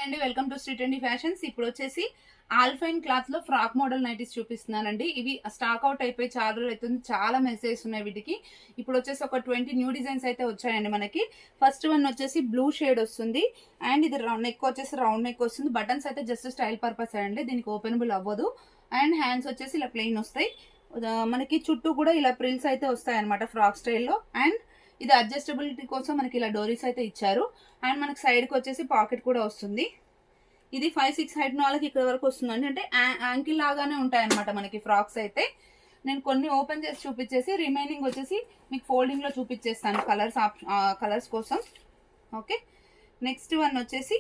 అండి welcome to street అండి fashions. ఇప్పుడు వచ్చేసి ఆల్ఫైన్ క్లాత్ లో ఫ్రాక్ మోడల్ నైటీస్ చూపిస్తున్నానండి. ఇవి స్టాక్ అవుట్ అయిపోయి చాలా రోజులు అవుతుంది, చాలా మెసేజెస్ ఉన్నాయి వీటికి. ఇప్పుడు వచ్చేసి ఒక 20 న్యూ డిజైన్స్ అయితే వచ్చాయండి మనకి. ఫస్ట్ వన్ వచ్చేసి బ్లూ షేడ్ వస్తుంది అండ్ ఇది నెక్ వచ్చేసి రౌండ్ నెక్ వస్తుంది. బటన్స్ అయితే జస్ట్ స్టైల్ పర్పస్ అండి, దీనికి ఓపెనబుల్ అవ్వదు. అండ్ హ్యాండ్స్ వచ్చేసి ఇలా ప్లెయిన్ వస్తాయి. మనకి చుట్టూ కూడా ఇలా ప్రిల్స్ అయితే వస్తాయి అనమాట ఫ్రాక్ స్టైల్లో. అండ్ ఇది అడ్జస్టబిలిటీ కోసం మనకి ఇలా డోరీస్ అయితే ఇచ్చారు. అండ్ మనకి సైడ్కి వచ్చేసి పాకెట్ కూడా వస్తుంది. ఇది 5-6 హైట్ వాళ్ళకి ఇక్కడ వరకు వస్తుందండి. అంటే యాంకిల్ లాగానే ఉంటాయి అనమాట మనకి ఫ్రాక్స్ అయితే. నేను కొన్ని ఓపెన్ చేసి చూపించేసి రిమైనింగ్ వచ్చేసి మీకు ఫోల్డింగ్ లో చూపించేస్తాను కలర్స్ కోసం. ఓకే, నెక్స్ట్ వన్ వచ్చేసి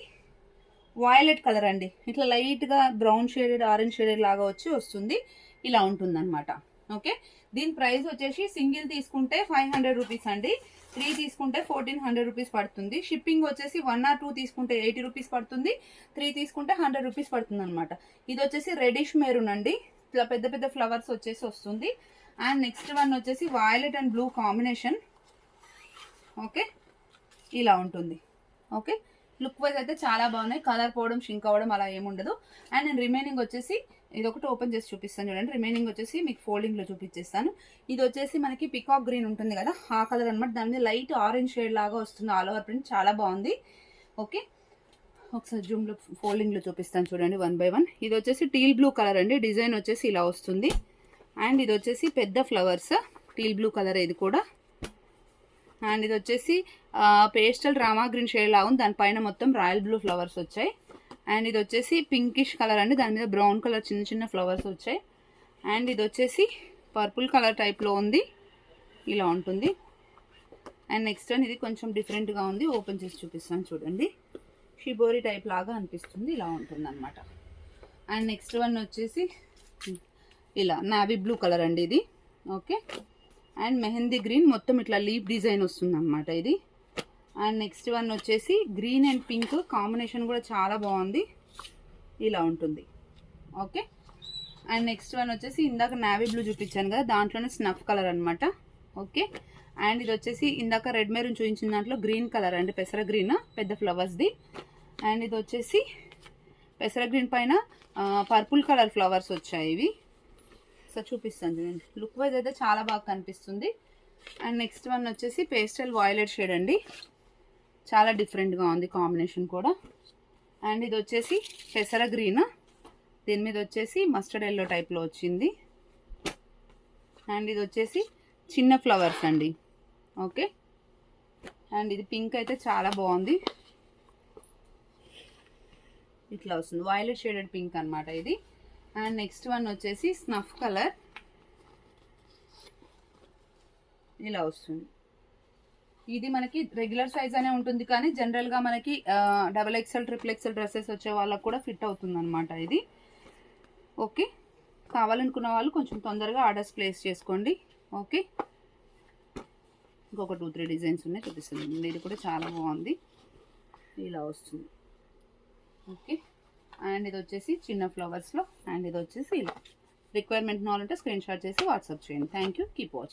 వాయిలెట్ కలర్ అండి. ఇట్లా లైట్ గా బ్రౌన్ షేడెడ్ ఆరెంజ్ షేడెడ్ లాగా వస్తుంది. ఇలా ఉంటుంది అనమాట. ఓకే, దీని ప్రైస్ వచ్చేసి సింగిల్ తీసుకుంటే 500 రూపీస్ అండి. 3 తీసుకుంటే 1400 రూపీస్ పడుతుంది. షిప్పింగ్ వచ్చేసి 1 or 2 తీసుకుంటే 80 రూపీస్ పడుతుంది. 3 తీసుకుంటే 100 రూపీస్ పడుతుంది అనమాట. ఇది వచ్చేసి రెడిష్ మెరూన్ అండి, ఇట్లా పెద్ద పెద్ద ఫ్లవర్స్ వచ్చేసి వస్తుంది. అండ్ నెక్స్ట్ వన్ వచ్చేసి violet and blue combination. Okay, ఇలా ఉంటుంది. ఓకే, లుక్ వైజ్ అయితే చాలా బాగున్నాయి. కలర్ పోవడం షింక్ అవ్వడం అలా ఏముండదు. అండ్ నేను రిమైనింగ్ వచ్చేసి ఇది ఒకటి ఓపెన్ చేసి చూపిస్తాను చూడండి. రిమైనింగ్ వచ్చేసి మీకు ఫోల్డింగ్ లో చూపించేస్తాను. ఇది వచ్చేసి మనకి పికాక్ గ్రీన్ ఉంటుంది కదా, ఆ కలర్ అనమాట. దాని మీద లైట్ ఆరెంజ్ షేడ్ లాగా వస్తుంది. ఆల్ ఓవర్ ప్రింట్ చాలా బాగుంది. ఓకే, ఒకసారి జూమ్ లో ఫోల్డింగ్ లో చూపిస్తాను చూడండి 1 by 1. ఇది వచ్చేసి టీల్ బ్లూ కలర్ అండి. డిజైన్ వచ్చేసి ఇలా వస్తుంది. అండ్ ఇది వచ్చేసి పెద్ద ఫ్లవర్స్ టీల్ బ్లూ కలర్ ఇది కూడా. అండ్ ఇది వచ్చేసి పేస్టల్ రామా గ్రీన్ షేడ్ లాగా ఉంది. దానిపైన మొత్తం రాయల్ బ్లూ ఫ్లవర్స్ వచ్చాయి. అండ్ ఇది వచ్చేసి పింకిష్ కలర్ అండి, దాని మీద బ్రౌన్ కలర్ చిన్న చిన్న ఫ్లవర్స్ వచ్చాయి. అండ్ ఇది వచ్చేసి పర్పుల్ కలర్ టైప్లో ఉంది, ఇలా ఉంటుంది. అండ్ నెక్స్ట్ వన్ ఇది కొంచెం డిఫరెంట్గా ఉంది, ఓపెన్ చేసి చూపిస్తాను చూడండి. షిబోరి టైప్ లాగా అనిపిస్తుంది, ఇలా ఉంటుంది అనమాట. అండ్ నెక్స్ట్ వన్ వచ్చేసి ఇలా నావీ బ్లూ కలర్ అండి ఇది. ఓకే, అండ్ మెహందీ గ్రీన్ మొత్తం ఇట్లా లీఫ్ డిజైన్ వస్తుంది అనమాట ఇది. అండ్ నెక్స్ట్ వన్ వచ్చేసి గ్రీన్ అండ్ పింక్ కాంబినేషన్ కూడా చాలా బాగుంది, ఇలా ఉంటుంది. ఓకే, అండ్ నెక్స్ట్ వన్ వచ్చేసి ఇందాక నావీ బ్లూ చూపించాను కదా, దాంట్లోనే స్నఫ్ కలర్ అనమాట. ఓకే, అండ్ ఇది వచ్చేసి ఇందాక రెడ్ మెరూన్ చూపించిన దాంట్లో గ్రీన్ కలర్ అండి, పెసర గ్రీన్ పెద్ద ఫ్లవర్స్ది. అండ్ ఇది వచ్చేసి పెసర గ్రీన్ పైన పర్పుల్ కలర్ ఫ్లవర్స్ వచ్చాయి ఇవి. సో చూపిస్తాను చూడండి, లుక్ వైజ్ అయితే చాలా బాగా కనిపిస్తుంది. అండ్ నెక్స్ట్ వన్ వచ్చేసి పేస్టల్ వాయిలెట్ షేడ్ అండి, చాలా డిఫరెంట్గా ఉంది కాంబినేషన్ కూడా. అండ్ ఇది వచ్చేసి పెసర గ్రీన్, దీని మీద వచ్చేసి మస్టర్డ్ ఎల్లో టైప్లో వచ్చింది. అండ్ ఇది వచ్చేసి చిన్న ఫ్లవర్స్ అండి. ఓకే, అండ్ ఇది పింక్ అయితే చాలా బాగుంది, ఇట్లా వస్తుంది వైలెట్ షేడెడ్ పింక్ అనమాట ఇది. అండ్ నెక్స్ట్ వన్ వచ్చేసి స్నఫ్ కలర్, ఇలా వస్తుంది. ఇది మనకి రెగ్యులర్ సైజ్ అనే ఉంటుంది, కానీ జనరల్గా మనకి XXL, XXL డ్రెస్సెస్ వచ్చే వాళ్ళకు కూడా ఫిట్ అవుతుంది అనమాట ఇది. ఓకే, కావాలనుకున్న వాళ్ళు కొంచెం తొందరగా ఆర్డర్స్ ప్లేస్ చేసుకోండి. ఓకే, ఇంకొక 2-3 డిజైన్స్ ఉన్నాయి చూపిస్తుంది. ఇది కూడా చాలా బాగుంది, ఇలా వస్తుంది. ఓకే, అండ్ ఇది వచ్చేసి చిన్న ఫ్లవర్స్లో. అండ్ ఇది వచ్చేసి ఇలా. రిక్వైర్మెంట్ కావాలంటే స్క్రీన్ షాట్ చేసి వాట్సాప్ చేయండి. Thank you, keep watching.